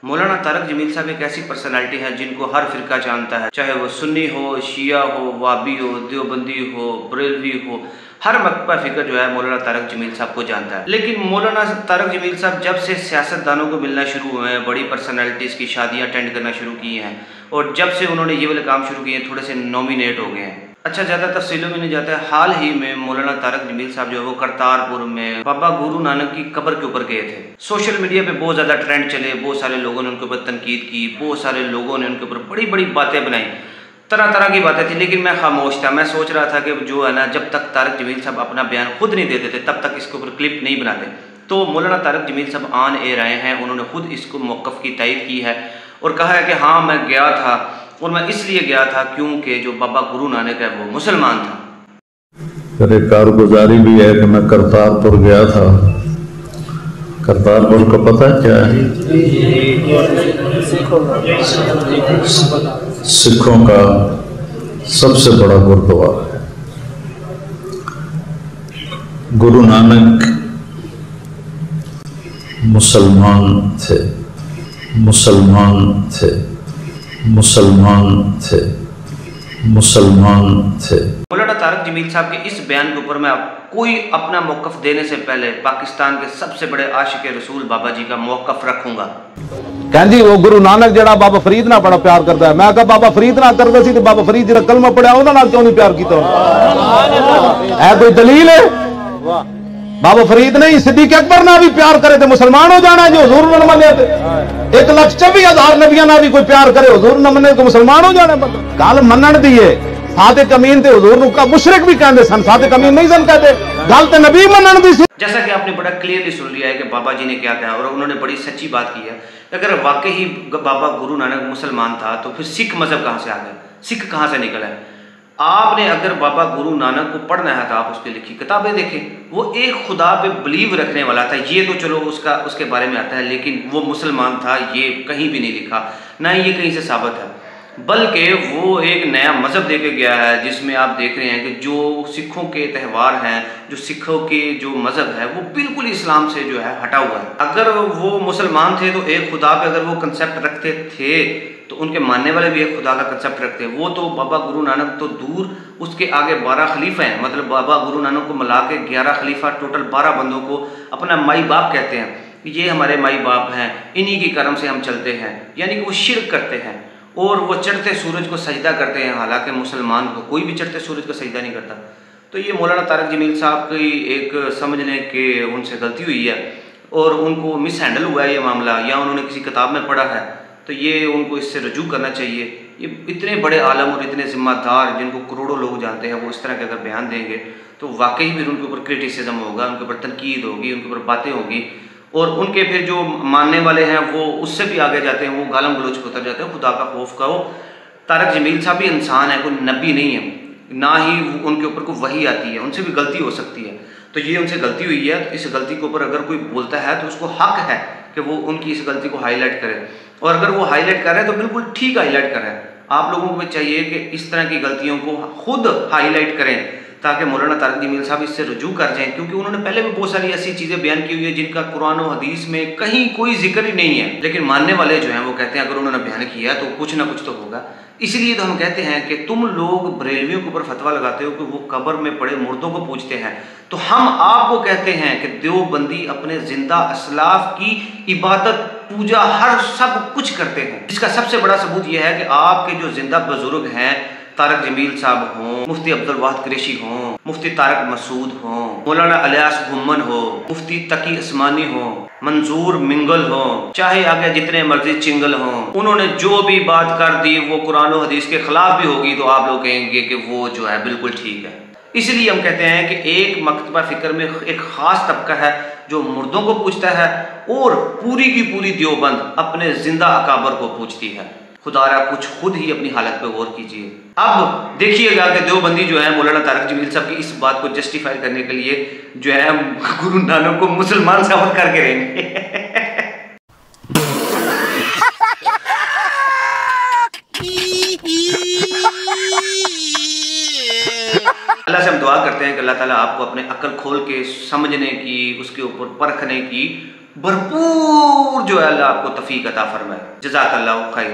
मौलाना तारक जमील साहब एक ऐसी पर्सनालिटी है जिनको हर फिरका जानता है, चाहे वो सुन्नी हो, शिया हो, वाबी हो, देवबंदी हो, बरेलवी हो, हर मकबा फिक्र जो है मौलाना तारक जमील साहब को जानता है। लेकिन मौलाना तारक जमील साहब जब से सियासतदानों को मिलना शुरू हुए हैं, बड़ी पर्सनालिटीज़ की शादियाँ अटेंड करना शुरू की हैं और जब से उन्होंने ये वाले काम शुरू किए हैं थोड़े से नॉमिनेट हो गए हैं। अच्छा, ज़्यादा तफसीलों में नहीं जाता है। हाल ही में मौलाना तारक जमील साहब जो है वो करतारपुर में बाबा गुरु नानक की कब्र के ऊपर गए थे। सोशल मीडिया पे बहुत ज़्यादा ट्रेंड चले, बहुत सारे लोगों ने उनके ऊपर तनकीद की, बहुत सारे लोगों ने उनके ऊपर बड़ी बड़ी बातें बनाई, तरह तरह की बातें थी। लेकिन मैं खामोश था। मैं सोच रहा था कि जो है ना, जब तक तारक जमील साहब अपना बयान खुद नहीं देते थे तब तक इसके ऊपर क्लिप नहीं बनाते। तो मौलाना तारक जमील साहब ऑन एयर आए हैं, उन्होंने खुद इसको मौक़िफ़ की तायद की है और कहा है कि हाँ मैं गया था और मैं इसलिए गया था क्योंकि जो बाबा गुरु नानक है वो मुसलमान था। मेरे कारगुजारी भी है कि मैं करतारपुर गया था। करतारपुर का पता क्या है? सिखों का सबसे बड़ा गुरुद्वारा है। गुरु नानक मुसलमान थे, मुसलमान थे, मुसलमान थे, मुसलमान थे। मौलाना तारक जमील साहब के इस बयान के ऊपर मैं कोई अपना मौक़िफ़ देने से पहले पाकिस्तान के सबसे बड़े आशिक रसूल बाबा जी का मौक़िफ़ रखूंगा। कहंदी वो गुरु नानक जड़ा बाबा फरीद ना बड़ा प्यार करता है। मैं कहा बाबा फरीद ना करता सी तो बाबा फरीद जरा कलमा पढ़िया उहदे नाल क्यों नहीं प्यार किया? है कोई दलील है? बाबा फरीद नहीं सिद्दीक अकबर ना भी प्यार करे तो मुसलमान हो जाना जो हुजूर ने मने थे। 1,24,000 नबियां ना भी कोई प्यार करे हुजूर ने मने तो मुसलमान हो जाना। गल मनण दी है। सादिक अमीन ते हुजूर नु का मुशरिक भी कहंदे सन, सादिक अमीन नहीं सन कहते। गल ते नबी मनण दी सी। जैसा कि आपने बड़ा क्लियरली सुन लिया है कि बाबा जी ने क्या कहा और उन्होंने बड़ी सच्ची बात की है। अगर वाकई ही बाबा गुरु नानक मुसलमान था तो फिर सिख मजहब कहाँ से आ गया? सिख कहाँ से निकला है? आपने अगर बाबा गुरु नानक को पढ़ना है तो आप उसकी लिखी किताबें देखें। वो एक खुदा पे बिलीव रखने वाला था, ये तो चलो उसके बारे में आता है, लेकिन वो मुसलमान था ये कहीं भी नहीं लिखा, ना ही ये कहीं से साबित है। बल्कि वो एक नया मज़हब दे के गया है जिसमें आप देख रहे हैं कि जो सिखों के त्यौहार हैं, जो सिखों के जो मज़हब है वो बिल्कुल इस्लाम से जो है हटा हुआ है। अगर वो मुसलमान थे तो एक खुदा पे अगर वो कंसेप्ट रखते थे तो उनके मानने वाले भी एक खुदा का कंसेप्ट रखते। वो तो बाबा गुरु नानक तो दूर, उसके आगे 12 खलीफा हैं। मतलब बाबा गुरु नानक को मिला के 11 खलीफा, टोटल 12 बंदों को अपना माई बाप कहते हैं। ये हमारे माई बाप हैं, इन्हीं की करम से हम चलते हैं। यानी कि वो शिर्क करते हैं और वो चढ़ते सूरज को सजदा करते हैं। हालांकि मुसलमान को कोई भी चढ़ते सूरज को सजदा नहीं करता। तो ये मौलाना तारक जमील साहब की एक समझ लें कि उनसे गलती हुई है और उनको मिस हैंडल हुआ है ये मामला, या उन्होंने किसी किताब में पढ़ा है तो ये उनको इससे रजू करना चाहिए। ये इतने बड़े आलम और इतने ज़िम्मेदार जिनको करोड़ों लोग जानते हैं वो इस तरह के अगर बयान देंगे तो वाकई फिर उनके ऊपर क्रिटिसिज्म होगा, उनके ऊपर तनकीद होगी, उनके ऊपर बातें होगी और उनके फिर जो मानने वाले हैं वो उससे भी आगे जाते हैं, वो गालम गलोच पे उतर जाते हैं। खुदा का खौफ करो। तारक जमील साहब भी इंसान है, कोई नबी नहीं है, ना ही उनके ऊपर कोई वही आती है, उनसे भी गलती हो सकती है। तो ये उनसे गलती हुई है, इस गलती के ऊपर अगर कोई बोलता है तो उसको हक है कि वो उनकी इस गलती को हाईलाइट करे और अगर वो हाईलाइट कर रहे हैं तो बिल्कुल ठीक हाईलाइट कर रहे हैं। आप लोगों को भी चाहिए कि इस तरह की गलतियों को खुद हाईलाइट करें ताकि मौलाना तारक जमील साहब इससे रुजू कर जाएं, क्योंकि उन्होंने पहले भी बहुत सारी ऐसी चीज़ें बयान की हुई है जिनका कुरान और हदीस में कहीं कोई जिक्र ही नहीं है। लेकिन मानने वाले जो हैं वो कहते हैं अगर उन्होंने बयान किया तो कुछ ना कुछ तो होगा। इसलिए तो हम कहते हैं कि तुम लोग बरेलवियों के ऊपर फतवा लगाते हो कि वो कब्र में पड़े मुर्दों को पूजते हैं, तो हम आपको कहते हैं कि देवबंदी अपने जिंदा असलाफ की इबादत, पूजा, हर सब कुछ करते हैं। इसका सबसे बड़ा सबूत यह है कि आपके जो जिंदा बुजुर्ग हैं, तारक जमील साहब हों, मुफ्ती अब्दुल वाहिद कुरैशी हों, मुफ्ती तारक मसूद हों, मौलाना इलियास घुम्मन हो, मुफ्ती तकी उस्मानी हो, मंजूर मिंगल हो, चाहे आगे जितने मर्जी चिंगल हों, उन्होंने जो भी बात कर दी वो कुरान और हदीस के खिलाफ भी होगी तो आप लोग कहेंगे कि वो जो है बिल्कुल ठीक है। इसलिए हम कहते हैं कि एक मकतबा फ़िक्र में एक ख़ास तबका है जो मुर्दों को पूछता है और पूरी की पूरी देवबंद अपने जिंदा अकाबर को पूछती है। खुदारा कुछ खुद ही अपनी हालत पे गौर कीजिए। अब देखिएगा कि देवबंदी जो है मौलाना तारक जमील साहब की इस बात को जस्टिफाई करने के लिए जो है गुरु नानक को मुसलमान साबित करके रहेंगे। अल्लाह से हम दुआ करते हैं कि अल्लाह ताला आपको अपने अक्ल खोल के समझने की, उसके ऊपर परखने की भरपूर जो है अल्लाह आपको तौफीक अता फरमाए। जज़ाकल्लाहु खैर।